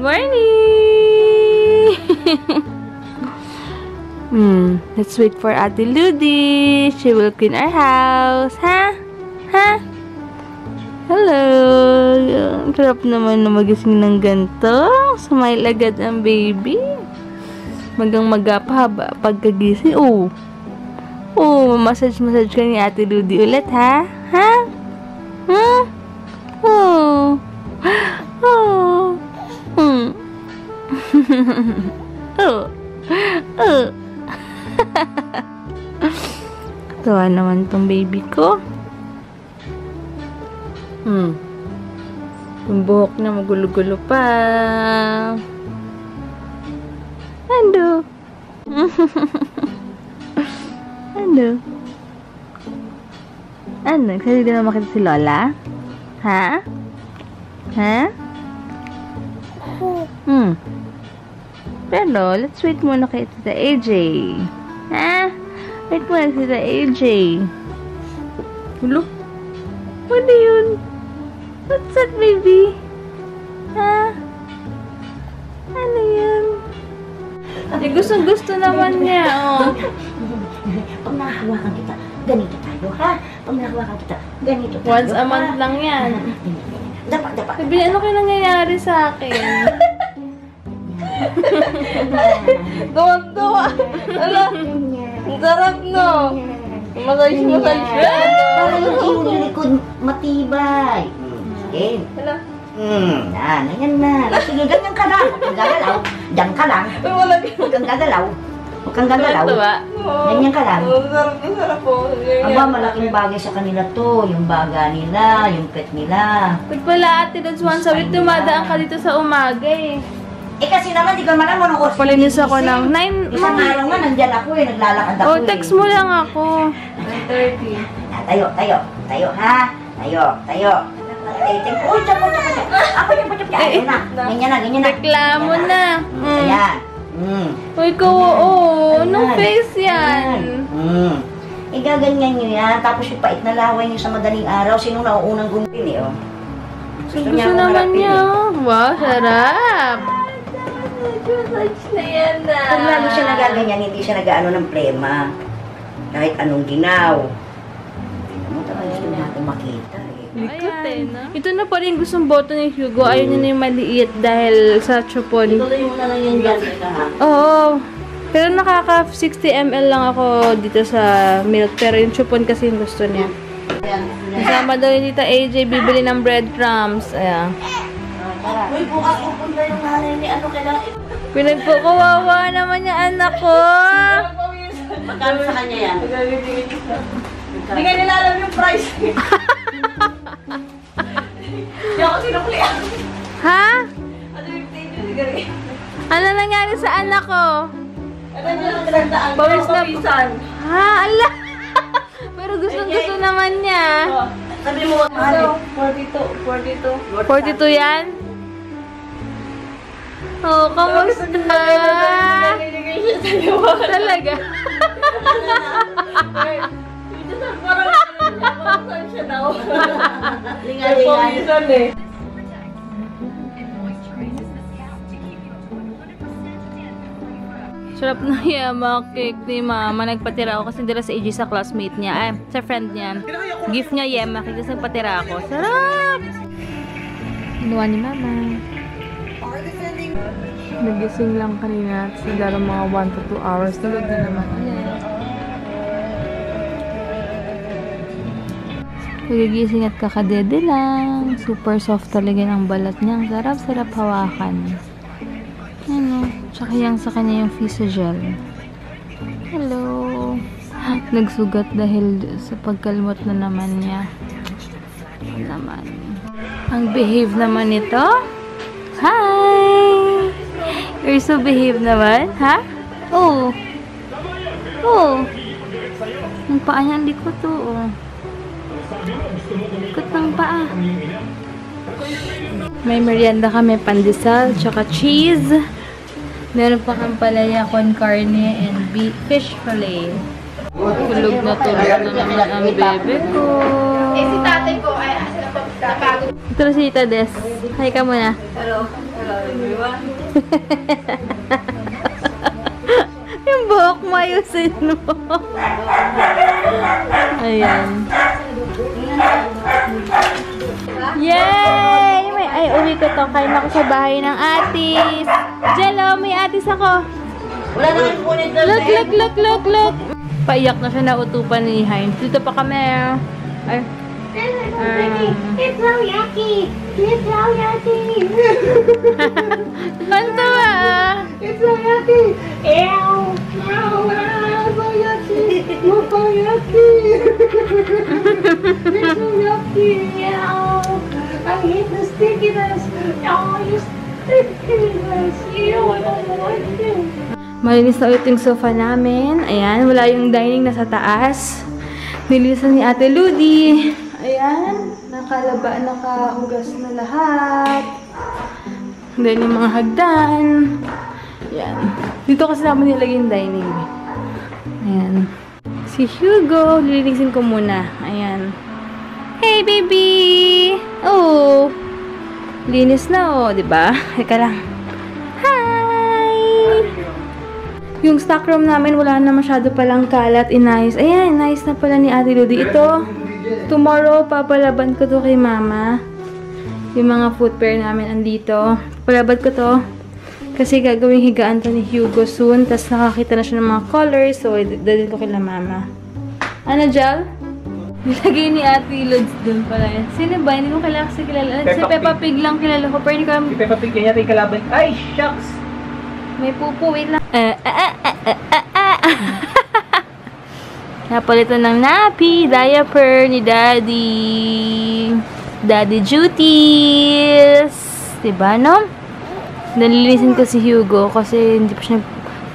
morning! Let's wait for Ate Ludi. She will clean our house. Ha? Ha? Hello! Ang sarap naman na magising ng ganito. Smile agad ang baby. Magang magapahaba pagkagising. Oh! Oh, massage ka ni Ate Ludi ulit, ha? Ha? Ha? Oh! Oh! Oh! Oh! Tawa naman tong baby ko. Yung buhok na magulo-gulo pa. Ano? Ano? Ano? Kasi di na makita si Lola? Ha? Ha? Pero, let's wait muna kay Tita AJ. Ha? Wait muna kay Tita AJ. Hulo? Ano yun? What's that, baby? Ha? Ano yun? Gusto naman niya, oh. Pag nakahawakan kita, ganito tayo, ha? Pag nakahawakan kita, ganito tayo. Once a month lang yan. Dapa. Sabi niya, ano kayo nangyayari sa akin? Tuwa. Ala, ang sarap, no? Massage. Para yung likod matibay. Sige. Ala. Ganyan na. Sige, ganyan ka lang. Huwag kang gagalaw. Diyan ka lang. Huwag kang gagalaw. Ganyan ka lang. Sarap po. Aba, malaking bagay sa kanila to. Yung baga nila, yung pet nila. Pag pala, Ate Lods, once a week dumadaan ka dito sa umaga, eh. Eh kasi naman, di ko naman mo ng oras. Palinis ako ng 9. Isang araw nga, nandyan ako eh. Naglalakad ako Oh, text mo lang ako. 9:30. Tayo ha. Tayo. Uy, tsap. Ako yung putap niya. Ganyan na. Reklamo na. Ayan. Uy, anong face yan? Igaganyan nyo yan. Tapos yung pait na laway nyo sa madaling araw. Sinong nauunang gumipin eh, oh. Gusto naman niya. Wow, sarap. Massage na yan na. Pag lalo siya nagaganyan, hindi siya nag-ano ng plema. Kahit anong ginaw. Ano talaga gusto natin makita eh. Ayan. Ito na pa rin gustong boto ni Hugo. Ayaw niya na yung maliit dahil sa chupon. Ituloy mo na lang yan dyan. Oo. Pero nakaka 60 ml lang ako dito sa milk. Pero yung chupon kasi yung gusto niya. Kasama daw yung Tita AJ bibili ng breadcrumbs. Ayan. Uy, bukas pupunta yung nanay ni ano kailangan. Pinagpukawawa naman yung anak ko. Magkano sa kanya yan? Hindi ka nila alam yung price. Hindi ako sinuklian. Ha? Ano yung tingin sigari? Ano nangyari sa anak ko? Ano yung pinagdaan? Bawis na. Pawisan. Ha? Ala? Pero gusto naman niya. Sabi mo wag mahal. 42. 42 yan? Oh, kamusta? Naninigay siya sa iyo. Talaga? Parang siya daw. Lingal. Pawisan eh. Sarap na yamak cake ni Mama. Nagpatira ako kasi dala sa AJ sa classmate niya. Sa friend niya. Gift niya yamak cake kasi nagpatira ako. Sarap! Inuwa ni Mama. Nagising lang kanina. Siguro mga 1 to 2 hours. Tulog na naman. Pagigising at kakadede lang. Super soft talaga ng balat niya. Ang sarap hawakan. Ano? Tsaka yung sa kanya yung Physiogel. Hello. Nagsugat dahil sa pagkalmot na naman niya. Ang behave naman ito. Hi! You're so behave naman, ha? Oh. Ang paa niya, hindi ko to, oh. Likot ng paa. May merienda kami, pandesal, tsaka cheese. Meron pa kang palaya con carne and fish fillet. Tulog na naman ang bebe ko. Si tatay ko ay napagod. Ito na si Tita Des. Hi ka muna. Hello. Yung buhok mo, ayusin mo. Ayan. Yay! Ay, uwi ko to. Kain ako sa bahay ng atis. Jello, may atis ako. Wala naman po nito. Look. Paiyak na siya na utupan ni Heinz. Dito pa kami. Ay. It's so yucky! It's so yucky! Kanto ah! It's so yucky! Ew! So yucky! It's so yucky! It's so yucky! Ew! I hate the stickiness! Oh, you stickiness! Ew, I don't like you! Malinis na ulit yung sofa namin. Ayan, wala yung dining nasa taas. Nilisan ni Ate Ludi. Ayan, nakahugas na lahat. Then yung mga hagdan. Ayan. Dito kasi namin nilagay yung dining. Ayan. Si Hugo, lilinisin ko muna. Ayan. Hey, baby! Oh! Linis na, oh. Diba? Teka lang. Hi! Yung stock room namin, wala na masyado palang kalat. Inayos. Ayan, inayos na pala ni Ate Ludi. Ito, tomorrow, papalaban ko to kay Mama. Yung mga footwear namin andito. Papalaban ko to. Kasi gagawing higaan to ni Hugo soon. Tapos nakakita na siya ng mga colors. So, dadin ko kila Mama. Ano, Jal? Nilagay ni Ate Lods dun pala yan. Sino ba? Hindi ko kilala kasi kilala. Si Peppa Pig lang kilala ko. Pero hindi ko alam. Si Peppa Pig yan yata yung kalaban. Ay, shucks! May pupo. Wait lang. Napalitan ng nappy, diaper ni Daddy. Daddy duties. Diba, no? Nalilisin ko si Hugo kasi hindi pa siya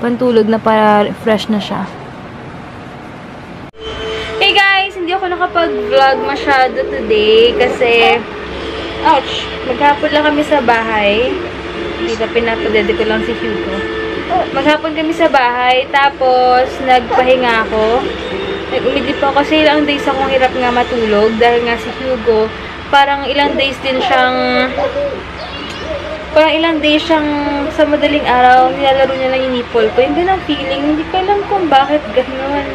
pantulog na para fresh na siya. Hey guys! Hindi ako nakapag-vlog masyado today kasi ouch! Maghapon lang kami sa bahay. Dito pinapadede ko lang si Hugo. Maghapon kami sa bahay tapos nagpahinga ako. Nag-umidip ako kasi ilang days akong hirap nga matulog dahil nga si Hugo parang ilang days siyang sa madaling araw nilalaro niya lang yung nipple ko. Yung ganang feeling, hindi ko alam kung bakit gano'n.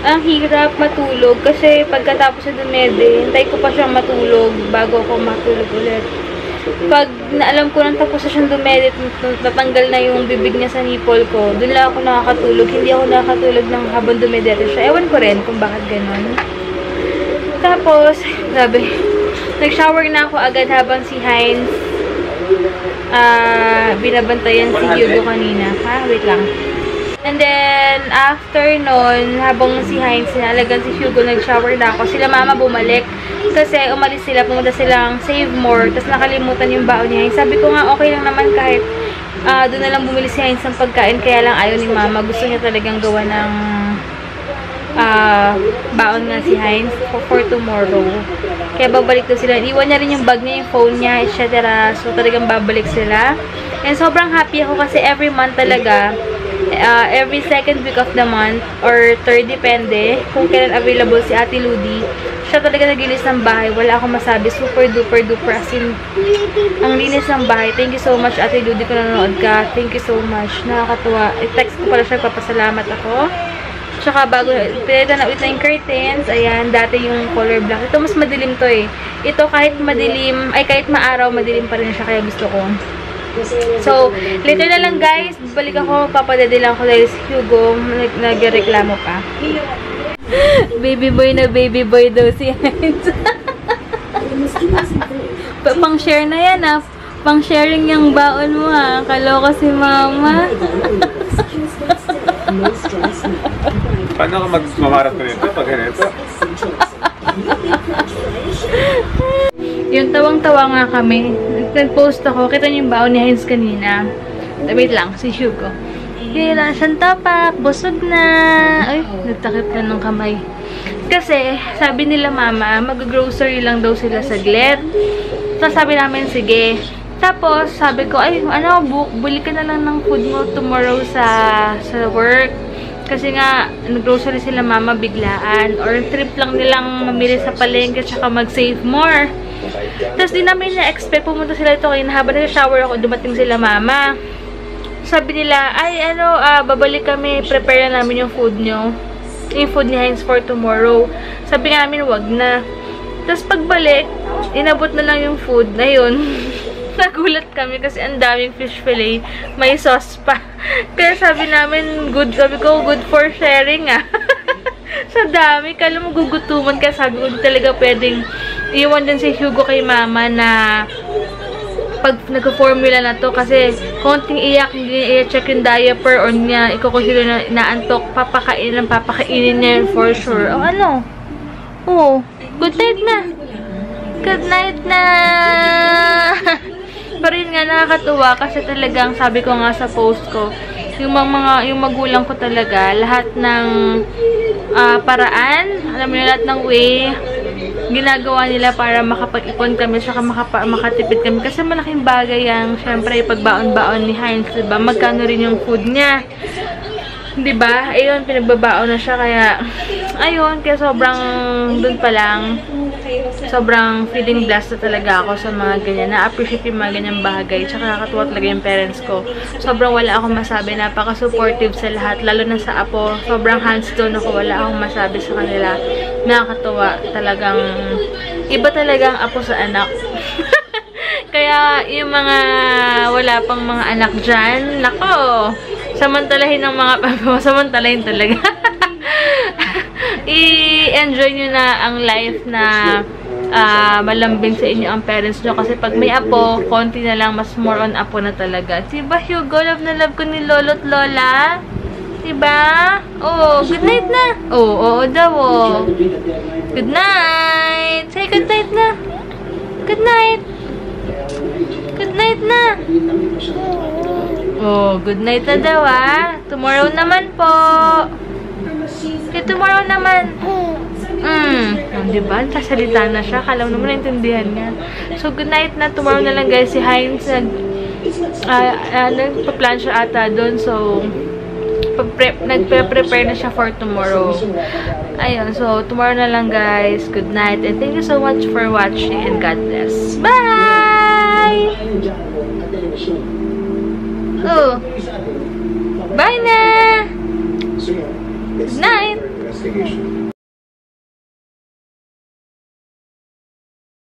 Ang hirap matulog kasi pagkatapos na dumede, hintay ko pa siyang matulog bago ako matulog ulit. Pag naalam ko nang tapos na siyang dumedit, natanggal na yung bibig niya sa nipple ko, dun lang ako nakakatulog. Hindi ako nakakatulog ng habang dumedit siya. Ewan ko rin kung bakit ganun. Tapos, sabi, nag-shower na ako agad habang si Heinz binabantayan si Hugo kanina. Ha? Wait lang. And then, after nun, habang si Heinz sinalagan si Hugo, nag-shower na ako. Sila Mama bumalik. Kasi umalis sila, pumunta silang Save More, tapos nakalimutan yung baon ni Heinz. Sabi ko nga, okay lang naman kahit doon na lang bumili si Heinz ng pagkain, kaya lang ayaw ni Mama. Gusto niya talagang gawa ng baon nga si Heinz for tomorrow. Kaya babalik daw sila. Iwan niya rin yung bag niya, yung phone niya, etc. So talagang babalik sila. And sobrang happy ako kasi every month talaga, every second week of the month or third, depende kung kailan available si Ate Ludi, siya talaga naglinis ng bahay. Wala akong masabi. Super duper duper as in ang linis ng bahay. Thank you so much Ate Ludi kung nanonood ka. Thank you so much. Nakakatuwa. I-text ko pala siya, papasalamat ako. Tsaka bago, pinalitan na ulit na yung curtains. Ayan, dati yung color black. Ito mas madilim to eh. Ito kahit madilim, ay kahit maaraw, madilim pa rin siya. Kaya gusto ko. So, later na lang guys. Balik ako, papadede lang ako dahil si Hugo nagreklamo pa. Baby boy na baby boy daw si Heinz. Pang-share na yan ah. Pang-sharing yung baon mo ha. Kaloko si Mama. Paano ka mag-marathon nito pag ganito? Yung tawang-tawa nga kami. Nag-post ako. Kita niyo yung baon ni Heinz kanina. Wait lang, si Hugo. Kailan siyang tapak. Busog na. Ay, nagtakip na ng kamay. Kasi, sabi nila Mama, mag-grocery lang daw sila saglit. So, sabi namin, sige. Tapos, sabi ko, ay, ano, buli ka na lang ng food mo tomorrow sa work. Kasi nga, nag-grocery sila Mama biglaan. Or trip lang nilang mamili sa palengke tsaka mag-save more. Tapos di namin na-expect pumunta sila ito kayo. Habang nag-shower ako, dumating sila mama. Sabi nila, ay babalik kami, prepare na namin yung food nyo. Yung food ni Heinz for tomorrow. Sabi nga namin, wag na. Tapos pagbalik, inabot na lang yung food. Ayun. Nagulat kami kasi ang daming fish fillet. May sauce pa. Kaya sabi namin, sabi ko, good for sharing ah. Sa dami. Kala mo gugutuman ka. Sabi ko, talaga pwedeng iwan din si Hugo kay mama na pag nagka-formula na to. Kasi konting iyak, hindi i-check yung diaper or niya, ikukusilo na naantok, papakainin niya yun for sure. O ano? Oo. Good night na. Good night na. Pero yun nga, nakakatuwa kasi talagang sabi ko nga sa post ko, yung magulang ko talaga, lahat ng paraan, alam mo yun, lahat ng way, ginagawa nila para makapag-ipon kami, saka makatipid kami. Kasi malaking bagay yan, syempre, pagbaon-baon ni Heinz, diba? Magkano rin yung food niya. Diba? Ayun, pinagbabaon na siya, kaya, ayun, kaya sobrang, dun pa lang, sobrang feeling blessed na talaga ako sa mga ganyan. Na-appreciate yung mga ganyang bagay. Tsaka nakakatuwa talaga yung parents ko. Sobrang wala akong masabi. Napaka-supportive sa lahat. Lalo na sa apo. Sobrang hands down ako. Wala akong masabi sa kanila. Nakakatuwa. Talagang iba talagang apo sa anak. Kaya yung mga wala pang mga anak dyan, nako, samantalahin ng mga samantalahin talaga. I-enjoy nyo na ang life na malambing sa inyo ang parents nyo. Kasi pag may apo, konti na lang, mas more on apo na talaga. Diba, Hugo? Love na love ko ni lolo't lola. Diba? Oh, good night na. Oo daw, oh. Good night. Say good night na. Good night. Good night na. Oh, good night na daw, ah. Tomorrow naman po. Okay, tomorrow naman. Diba? Sasalita na siya. Kala mo naman naintindihan niya. So, good night na. Tomorrow na lang, guys. Si Heinz, nagpa-plan siya ata doon. So, nagpe-prepare na siya for tomorrow. Ayun. So, tomorrow na lang, guys. Good night. And thank you so much for watching. And God bless. Bye!